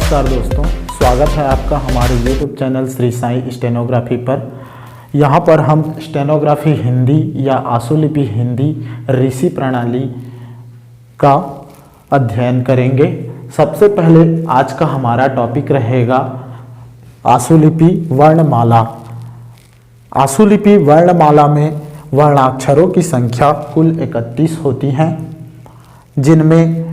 नमस्कार दोस्तों, स्वागत है आपका हमारे YouTube channel Shri Sai stenography पर। यहाँ पर हम स्टेनोग्राफी हिंदी या आशुलिपि हिंदी ऋषि प्रणाली का अध्ययन करेंगे। सबसे पहले आज का हमारा टॉपिक रहेगा आशुलिपि वर्णमाला। आशुलिपि वर्णमाला में वर्णाक्षरों की संख्या कुल 31 होती हैं, जिनमें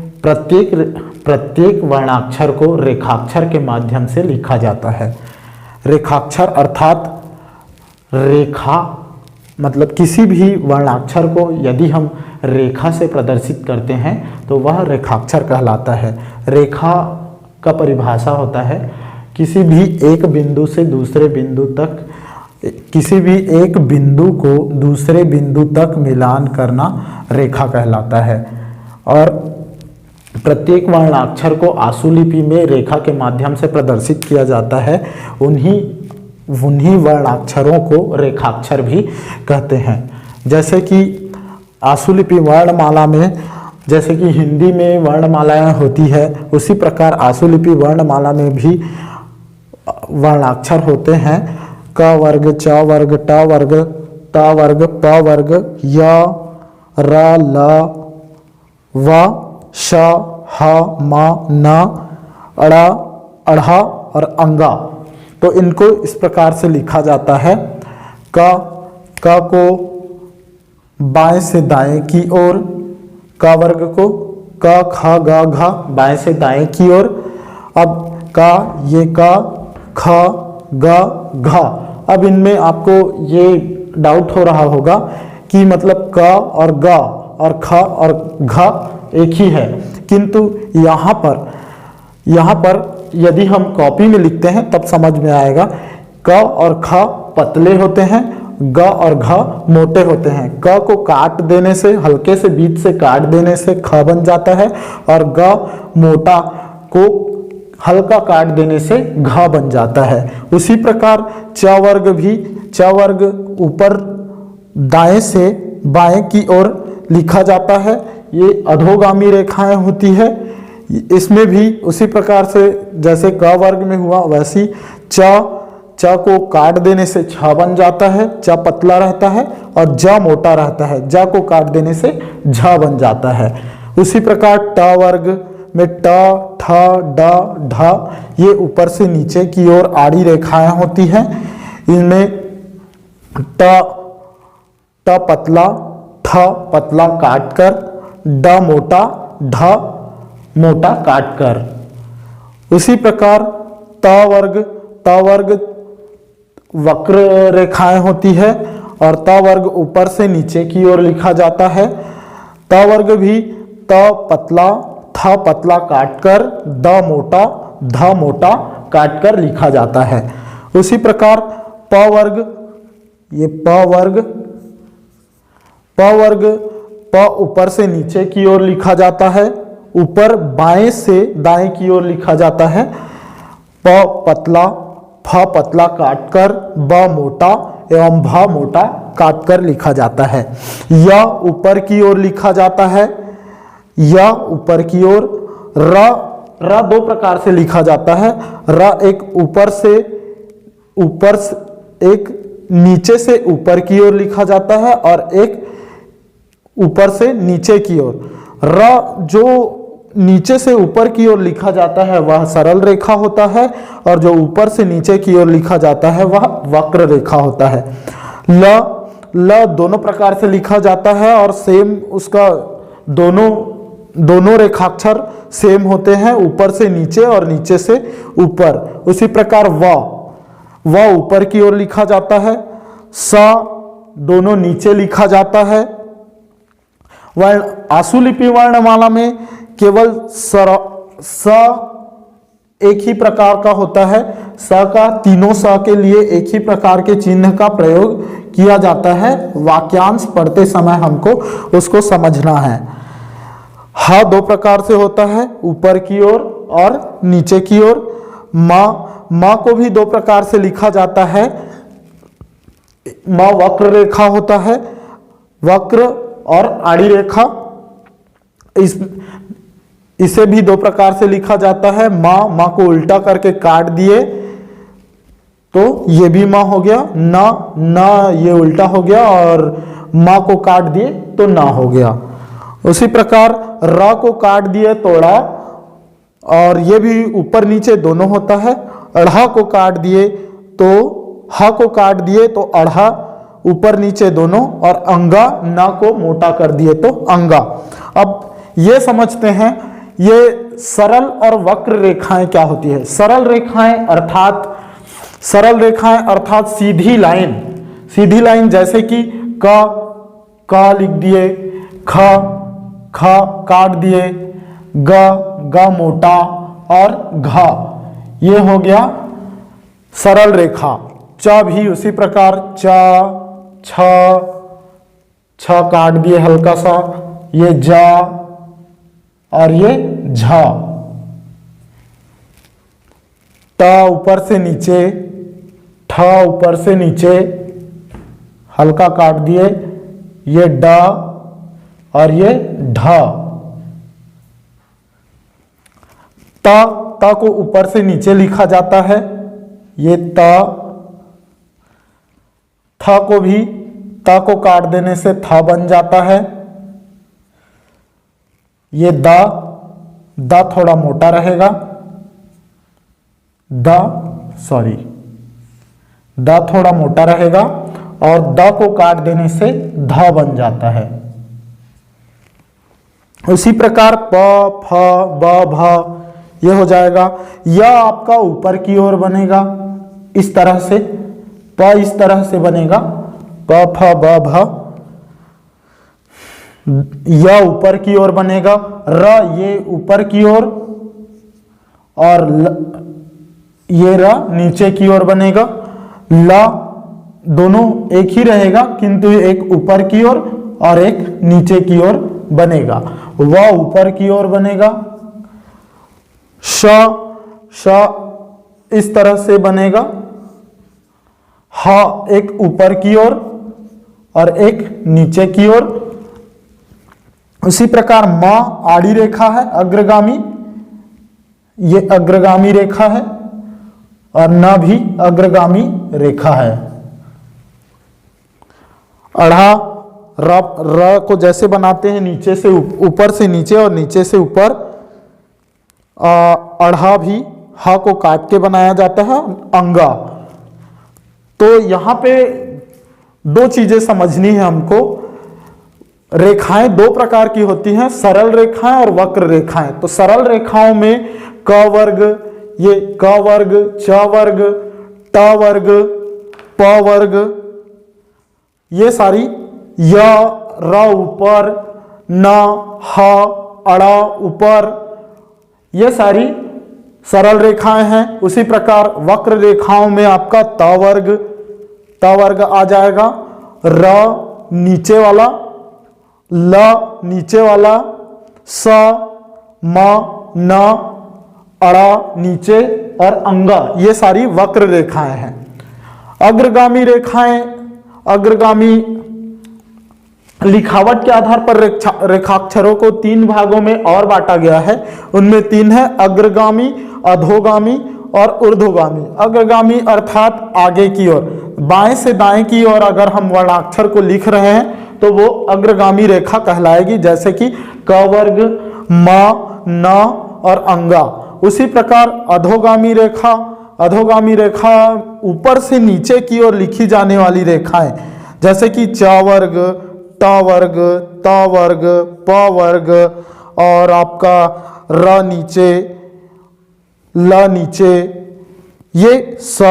प्रत्येक वर्णाक्षर को रेखाक्षर के माध्यम से लिखा जाता है। रेखाक्षर अर्थात रेखा मतलब किसी भी वर्णाक्षर को यदि हम रेखा से प्रदर्शित करते हैं तो वह रेखाक्षर कहलाता है। रेखा का परिभाषा होता है किसी भी एक बिंदु से दूसरे बिंदु तक, किसी भी एक बिंदु को दूसरे बिंदु तक मिलान करना रेखा कहलाता है। और प्रत्येक वर्णाक्षर को आशुलिपि में रेखा के माध्यम से प्रदर्शित किया जाता है। उन्हीं वर्णाक्षरों को रेखाक्षर भी कहते हैं। जैसे कि आशुलिपि वर्णमाला में, जैसे कि हिंदी में वर्णमालाएं होती है, उसी प्रकार आशुलिपि वर्णमाला में भी वर्णाक्षर होते हैं। क वर्ग, च वर्ग, ट वर्ग, त वर्ग, प वर्ग, य, र, ल, व, श, ह, म, न, अड़, अढ़ा और अंगा। तो इनको इस प्रकार से लिखा जाता है। क को बाएं से दाएं की ओर, क वर्ग को क, ख, ग, घ बाएं से दाएं की ओर। अब ये क, ख, ग, घ। अब इनमें आपको ये डाउट हो रहा होगा कि मतलब क और ग और ख और घ एक ही है, किंतु यहाँ पर यदि हम कॉपी में लिखते हैं तब समझ में आएगा। क और ख पतले होते हैं, ग और घ मोटे होते हैं। क को काट देने से, हल्के से बीच से काट देने से ख बन जाता है, और ग मोटा को हल्का काट देने से घ बन जाता है। उसी प्रकार च वर्ग भी, च वर्ग ऊपर दाएं से बाएं की ओर लिखा जाता है। ये अधोगामी रेखाएं होती है। इसमें भी उसी प्रकार से जैसे क वर्ग में हुआ वैसी च को काट देने से छ बन जाता है, च पतला रहता है, और ज मोटा रहता है, ज को काट देने से झ बन जाता है। उसी प्रकार ट वर्ग में ट, ठ, ड, ढ ये ऊपर से नीचे की ओर आड़ी रेखाएं होती हैं। इनमें ट पतला, ठ पतला काटकर, ड मोटा, ढ मोटा काटकर। उसी प्रकार त वर्ग वक्र रेखाएं होती है, और त वर्ग ऊपर से नीचे की ओर लिखा जाता है। त वर्ग भी त पतला, थ पतला काटकर, द मोटा, ध मोटा काटकर लिखा जाता है। उसी प्रकार प वर्ग, ये प वर्ग ऊपर से नीचे की ओर लिखा जाता है, ऊपर बाएं से दाएं की ओर लिखा जाता है। प पतला, फ पतला काटकर, ब मोटा एवं भ मोटा काटकर लिखा जाता है। य ऊपर की ओर लिखा जाता है, य ऊपर की ओर। र दो प्रकार से लिखा जाता है। र एक एक नीचे से ऊपर की ओर लिखा जाता है, और एक ऊपर से नीचे की ओर। र जो नीचे से ऊपर की ओर लिखा जाता है वह सरल रेखा होता है, और जो ऊपर से नीचे की ओर लिखा जाता है वह वक्र रेखा होता है। ल दोनों प्रकार से लिखा जाता है, और सेम उसका दोनों रेखाक्षर सेम होते हैं, ऊपर से नीचे और नीचे से ऊपर। उसी प्रकार व ऊपर की ओर लिखा जाता है, स दोनों नीचे लिखा जाता है। आशुलिपि वर्णमाला में केवल स एक ही प्रकार का होता है। स का तीनों स के लिए एक ही प्रकार के चिन्ह का प्रयोग किया जाता है। वाक्यांश पढ़ते समय हमको उसको समझना है। ह दो प्रकार से होता है, ऊपर की ओर और नीचे की ओर। म को भी दो प्रकार से लिखा जाता है। म वक्र रेखा होता है, वक्र और आड़ी रेखा। इसे भी दो प्रकार से लिखा जाता है। माँ, माँ को उल्टा करके काट दिए तो ये भी माँ हो गया, ना, ना ये उल्टा हो गया, और माँ को काट दिए तो ना हो गया। उसी प्रकार र को काट दिए तो ड़ा, और ये भी ऊपर नीचे दोनों होता है। अढ़ा को काट दिए तो, हा को काट दिए तो अढ़ा, ऊपर नीचे दोनों, और अंगा, ना को मोटा कर दिए तो अंगा। अब ये समझते हैं ये सरल और वक्र रेखाएं क्या होती है। सरल रेखाएं अर्थात सीधी लाइन, सीधी लाइन, जैसे कि का लिख दिए, ख काट दिए, ग मोटा, और घा, ये हो गया सरल रेखा। च भी उसी प्रकार, छ काट दिए हल्का सा, ये जा, और ये झा। ट ऊपर से नीचे, ठ ऊपर से नीचे हल्का काट दिए, ये ड, और ये ढ। त को ऊपर से नीचे लिखा जाता है, ये त। थ को भी, त को काट देने से थ बन जाता है, ये द थोड़ा मोटा रहेगा, द थोड़ा मोटा रहेगा, और द को काट देने से ध बन जाता है। उसी प्रकार प, फ, ब, भ ये हो जाएगा। यह आपका ऊपर की ओर बनेगा इस तरह से, प इस तरह से बनेगा, प, फ, ब, भ। यह ऊपर की ओर बनेगा, र ये ऊपर की ओर, और ये र नीचे की ओर बनेगा। ल दोनों एक ही रहेगा, किंतु एक ऊपर की ओर और एक नीचे की ओर बनेगा। व ऊपर की ओर बनेगा। श इस तरह से बनेगा, ह एक ऊपर की ओर और एक नीचे की ओर। उसी प्रकार म आड़ी रेखा है, अग्रगामी, ये अग्रगामी रेखा है, और न भी अग्रगामी रेखा है। अढ़ा, र को जैसे बनाते हैं नीचे से ऊपर से नीचे और नीचे से ऊपर, अढ़ा भी हा को काट के बनाया जाता है, अंगा। तो यहां पे दो चीजें समझनी है हमको। रेखाएं दो प्रकार की होती हैं, सरल रेखाएं और वक्र रेखाएं। तो सरल रेखाओं में क वर्ग, ये क वर्ग, च वर्ग, ट वर्ग, प वर्ग, ये सारी, य, र ऊपर, न, ह, अड़ा ऊपर, ये सारी सरल रेखाएं हैं। उसी प्रकार वक्र रेखाओं में आपका त वर्ग आ जाएगा, र नीचे वाला, ल नीचे वाला, स, म, न, अड़ा नीचे, और अंगा, ये सारी वक्र रेखाएं हैं। अग्रगामी रेखाएं, अग्रगामी लिखावट के आधार पर रेखाक्षरों को तीन भागों में और बांटा गया है। उनमें तीन है, अग्रगामी, अधोगामी और ऊर्ध्वगामी। अग्रगामी अर्थात आगे की ओर, बाएं से दाएं की ओर अगर हम वर्णाक्षर को लिख रहे हैं तो वो अग्रगामी रेखा कहलाएगी, जैसे कि क वर्ग, म, न और अंगा। उसी प्रकार अधोगामी रेखा ऊपर से नीचे की ओर लिखी जाने वाली रेखाएं, जैसे कि च वर्ग, ट वर्ग, त वर्ग, प वर्ग, और आपका र नीचे, ल नीचे, ये स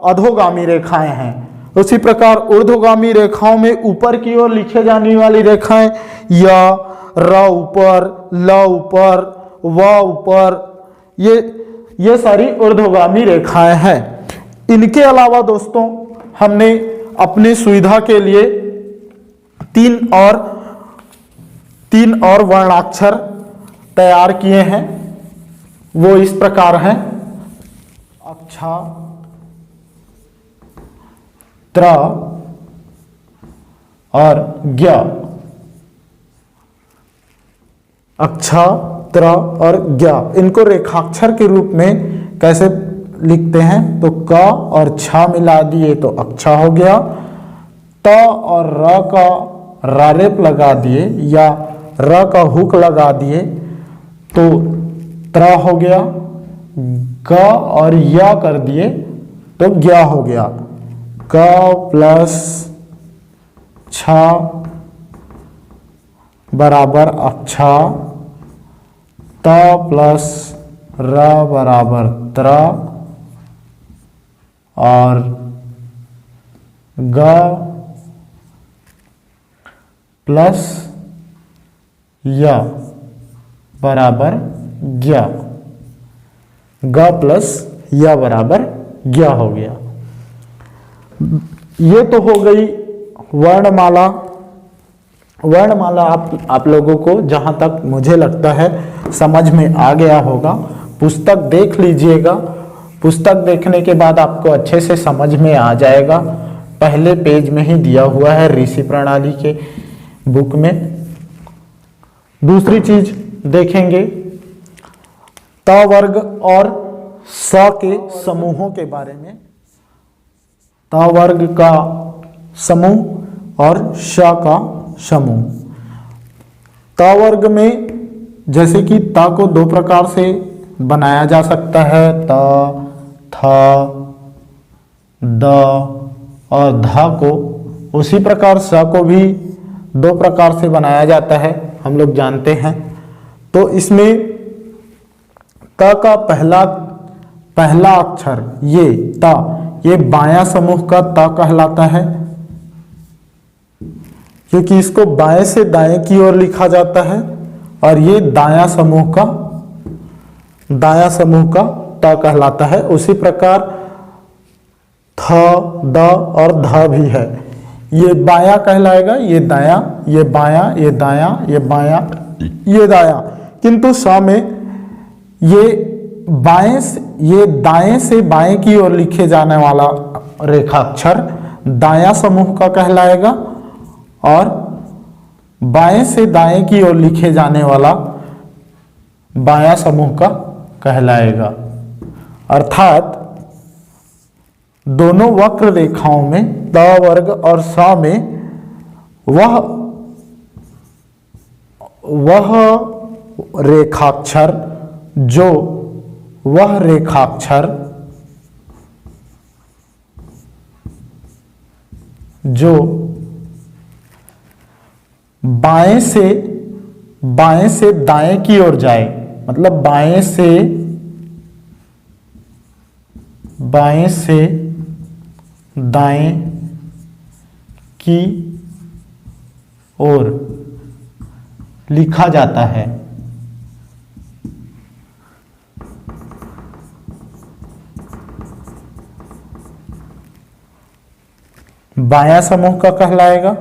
अधोगामी रेखाएं हैं। उसी प्रकार ऊर्ध्वगामी रेखाओं में ऊपर की ओर लिखे जाने वाली रेखाएं य, र ऊपर, ल ऊपर, व ऊपर, ये सारी ऊर्ध्वगामी रेखाएं हैं। इनके अलावा दोस्तों हमने अपने सुविधा के लिए तीन और वर्णाक्षर तैयार किए हैं। वो इस प्रकार हैं, अक्षा, त्र और ज्ञ। अक्षा, त्र और ज्ञ, इनको रेखाक्षर के रूप में कैसे लिखते हैं? तो क और छ मिला दिए तो अच्छा हो गया, त और र का रारेप लगा दिए या र का हुक लगा दिए तो त्र हो गया, ग और य कर दिए तो ज्ञ हो गया। क प्लस छ बराबर अक्षा, त प्लस र बराबर त्र और ग प्लस य बराबर ज्ञ, ग प्लस य बराबर ज्ञ हो गया। ये तो हो गई वर्णमाला। वर्णमाला आप लोगों को जहां तक मुझे लगता है समझ में आ गया होगा। पुस्तक देख लीजिएगा, पुस्तक देखने के बाद आपको अच्छे से समझ में आ जाएगा। पहले पेज में ही दिया हुआ है ऋषि प्रणाली के बुक में। दूसरी चीज देखेंगे त वर्ग और स के समूहों के बारे में। त वर्ग का समूह और श का समूह। त वर्ग में जैसे कि त को दो प्रकार से बनाया जा सकता है, त, थ, द और ध को। उसी प्रकार स को भी दो प्रकार से बनाया जाता है, हम लोग जानते हैं। तो इसमें त का पहला अक्षर ये त, ये बायां समूह का त कहलाता है, क्योंकि इसको बाएं से दाएं की ओर लिखा जाता है। और ये दायां समूह का त कहलाता है। उसी प्रकार थ, द और ध भी है। ये बायां कहलाएगा, ये दायां, ये बायां, ये दायां, ये बायां, ये दायां। किंतु स में ये दाएं से बाएं की ओर लिखे जाने वाला रेखाक्षर दायां समूह का कहलाएगा और बाएं से दाएं की ओर लिखे जाने वाला बायां समूह का कहलाएगा। अर्थात दोनों वक्र रेखाओं में त वर्ग और स में वह रेखाक्षर जो बाएं से दाएं की ओर जाए, मतलब बाएं से दाएं की ओर लिखा जाता है। बायां समूह का कहलाएगा।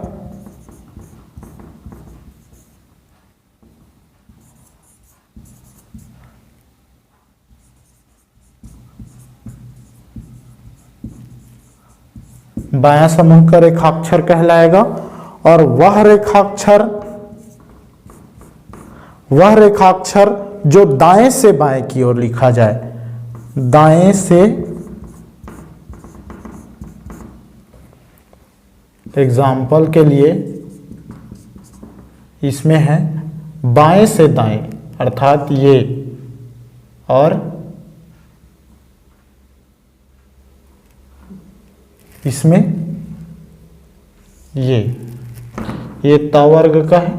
बायां समूह का रेखाक्षर कहलाएगा। और वह रेखाक्षर जो दाएं से बाएं की ओर लिखा जाए, दाएं से, एग्जाम्पल के लिए इसमें है बाएं से दाएं, अर्थात ये और इसमें ये त वर्ग का है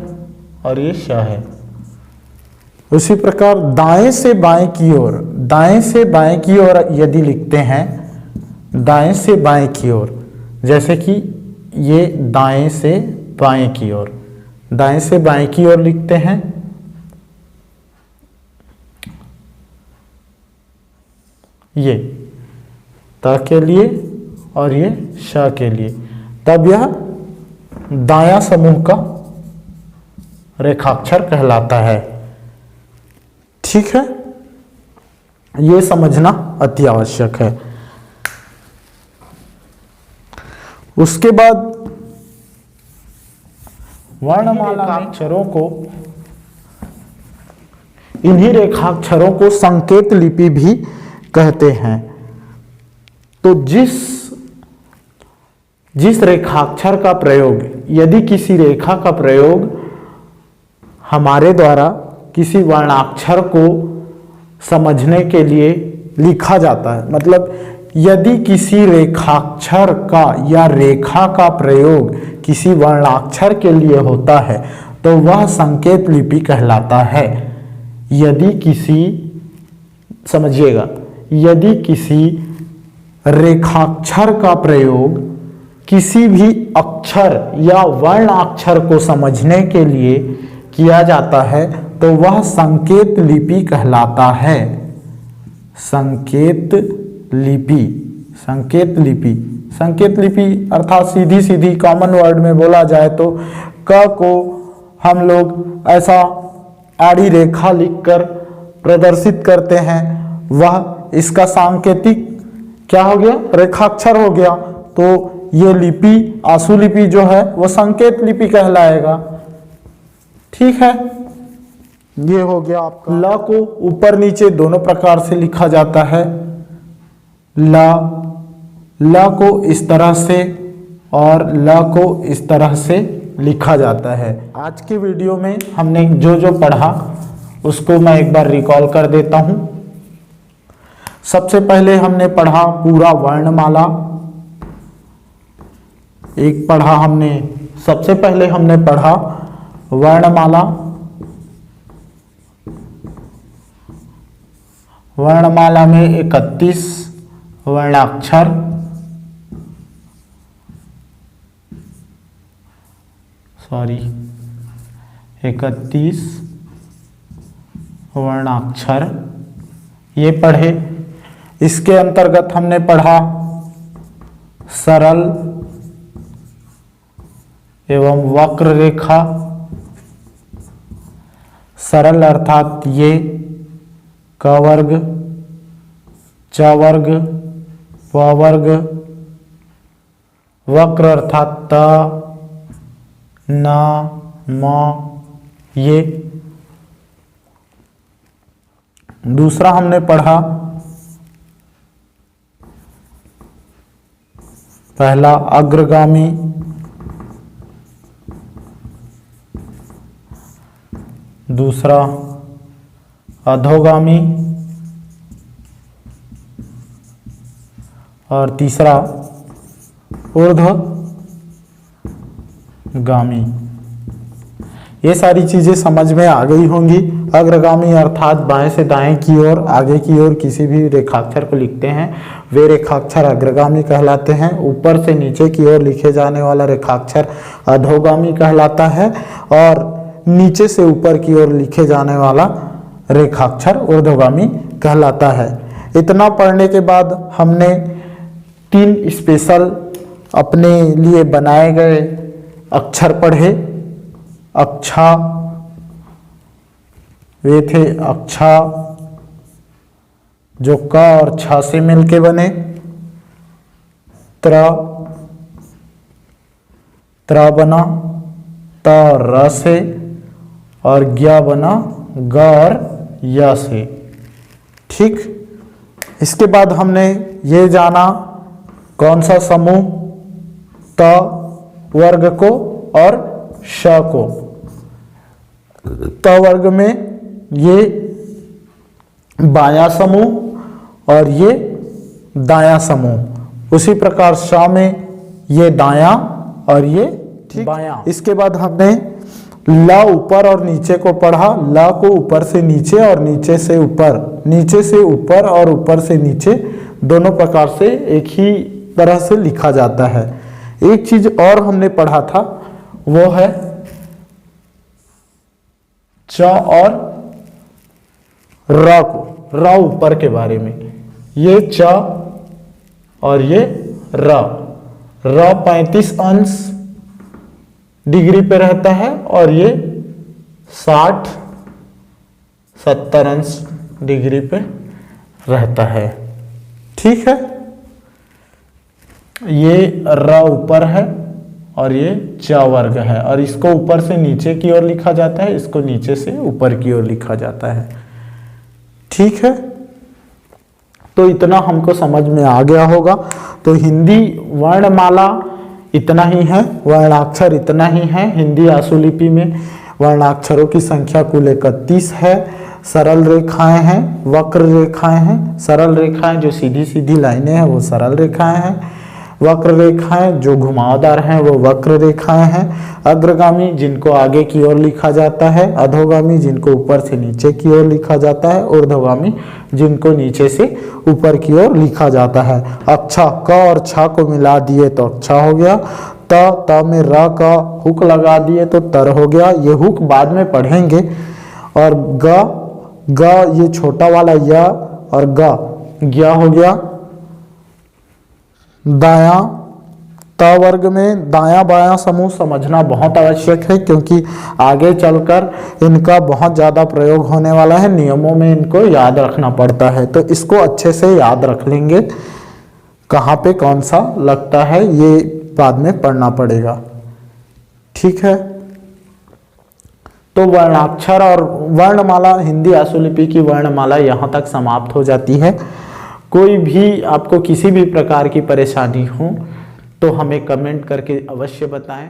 और ये श है। उसी प्रकार दाएं से बाएं की ओर यदि लिखते हैं, दाएं से बाएं की ओर, जैसे कि ये दाएं से बाएं की ओर लिखते हैं। ये त के लिए और ये श के लिए, तब यह दायां समूह का रेखाक्षर कहलाता है। ठीक है, ये समझना अति आवश्यक है। उसके बाद वर्णमाला में अक्षरों को इन्हीं रेखाक्षरों को संकेत लिपि भी कहते हैं। तो जिस रेखाक्षर का प्रयोग, यदि किसी रेखा का प्रयोग हमारे द्वारा किसी वर्णाक्षर को समझने के लिए लिखा जाता है, मतलब यदि किसी रेखाक्षर का या रेखा का प्रयोग किसी वर्णाक्षर के लिए होता है तो वह संकेत लिपि कहलाता है। यदि किसी, समझिएगा, यदि किसी रेखाक्षर का प्रयोग किसी भी अक्षर या वर्णाक्षर को समझने के लिए किया जाता है तो वह संकेत लिपि कहलाता है। संकेत लिपि, संकेत लिपि, संकेत लिपि अर्थात सीधी सीधी कॉमन वर्ड में बोला जाए तो क को हम लोग ऐसा आड़ी रेखा लिखकर प्रदर्शित करते हैं, वह इसका सांकेतिक क्या हो गया, रेखाक्षर हो गया। तो ये लिपि, आंसू लिपि जो है वो संकेत लिपि कहलाएगा। ठीक है, ये हो गया आपका। ल को ऊपर नीचे दोनों प्रकार से लिखा जाता है। ल को इस तरह से और ल को इस तरह से लिखा जाता है। आज के वीडियो में हमने जो जो पढ़ा उसको मैं एक बार रिकॉल कर देता हूं। सबसे पहले हमने पढ़ा पूरा वर्णमाला। एक पढ़ा हमने, सबसे पहले हमने पढ़ा वर्णमाला। वर्णमाला में 31 वर्णाक्षर, सॉरी 31 वर्णाक्षर ये पढ़े। इसके अंतर्गत हमने पढ़ा सरल एवं वक्र रेखा। सरल अर्थात ये क वर्ग, च वर्ग, प वर्ग। वक्र अर्थात त, न, म, ये। दूसरा हमने पढ़ा पहला अग्रगामी, दूसरा अधोगामी और तीसरा ऊर्ध्वगामी। ये सारी चीजें समझ में आ गई होंगी। अग्रगामी अर्थात बाएं से दाएं की ओर, आगे की ओर किसी भी रेखाक्षर को लिखते हैं वे रेखाक्षर अग्रगामी कहलाते हैं। ऊपर से नीचे की ओर लिखे जाने वाला रेखाक्षर अधोगामी कहलाता है और नीचे से ऊपर की ओर लिखे जाने वाला रेखाक्षर ऊर्ध्वगामी कहलाता है। इतना पढ़ने के बाद हमने 3 स्पेशल अपने लिए बनाए गए अक्षर पढ़े। अक्षा, वे थे अक्षा जो क और छ से मिलके बने। त्र बना त र से और ज्ञ बना ग और य से। ठीक, इसके बाद हमने ये जाना कौन सा समूह, त वर्ग को और श को। त वर्ग में ये बायां समूह और ये दायां समूह, उसी प्रकार श में ये दायां और ये बायां। इसके बाद हमने ल ऊपर और नीचे को पढ़ा। ल को ऊपर से नीचे और नीचे से ऊपर, नीचे से ऊपर और ऊपर से नीचे दोनों प्रकार से एक ही तरह से लिखा जाता है। एक चीज और हमने पढ़ा था वो है च और र को, र ऊपर के बारे में। ये च और ये र 35 अंश डिग्री पे रहता है और ये 60-70 अंश डिग्री पे रहता है। ठीक है, ये र ऊपर है और ये च वर्ग है और इसको ऊपर से नीचे की ओर लिखा जाता है, इसको नीचे से ऊपर की ओर लिखा जाता है। ठीक है, तो इतना हमको समझ में आ गया होगा। तो हिंदी वर्णमाला इतना ही है, वर्णाक्षर इतना ही है। हिंदी आशुलिपि में वर्णाक्षरों की संख्या कुल 31 है। सरल रेखाएं हैं, वक्र रेखाएं हैं। सरल रेखाएं जो सीधी सीधी लाइनें हैं वो सरल रेखाएं हैं। वक्र रेखाएं जो घुमावदार हैं वो वक्र रेखाएं हैं। अग्रगामी जिनको आगे की ओर लिखा जाता है, अधोगामी जिनको ऊपर से नीचे की ओर लिखा जाता है, ऊर्ध्वगामी जिनको नीचे से ऊपर की ओर लिखा जाता है। अच्छा, क और छ को मिला दिए तो अच्छा हो गया। त में र का हुक लगा दिए तो तर हो गया। ये हुक बाद में पढ़ेंगे। और ग ये छोटा वाला य और ज्ञ हो गया। दायां, त वर्ग में दायां बायां समूह समझना बहुत आवश्यक है, क्योंकि आगे चलकर इनका बहुत ज़्यादा प्रयोग होने वाला है। नियमों में इनको याद रखना पड़ता है, तो इसको अच्छे से याद रख लेंगे। कहाँ पे कौन सा लगता है ये बाद में पढ़ना पड़ेगा। ठीक है, तो वर्णाक्षर और वर्णमाला, हिंदी आशुलिपि की वर्णमाला यहाँ तक समाप्त हो जाती है। कोई भी आपको किसी भी प्रकार की परेशानी हो तो हमें कमेंट करके अवश्य बताएं।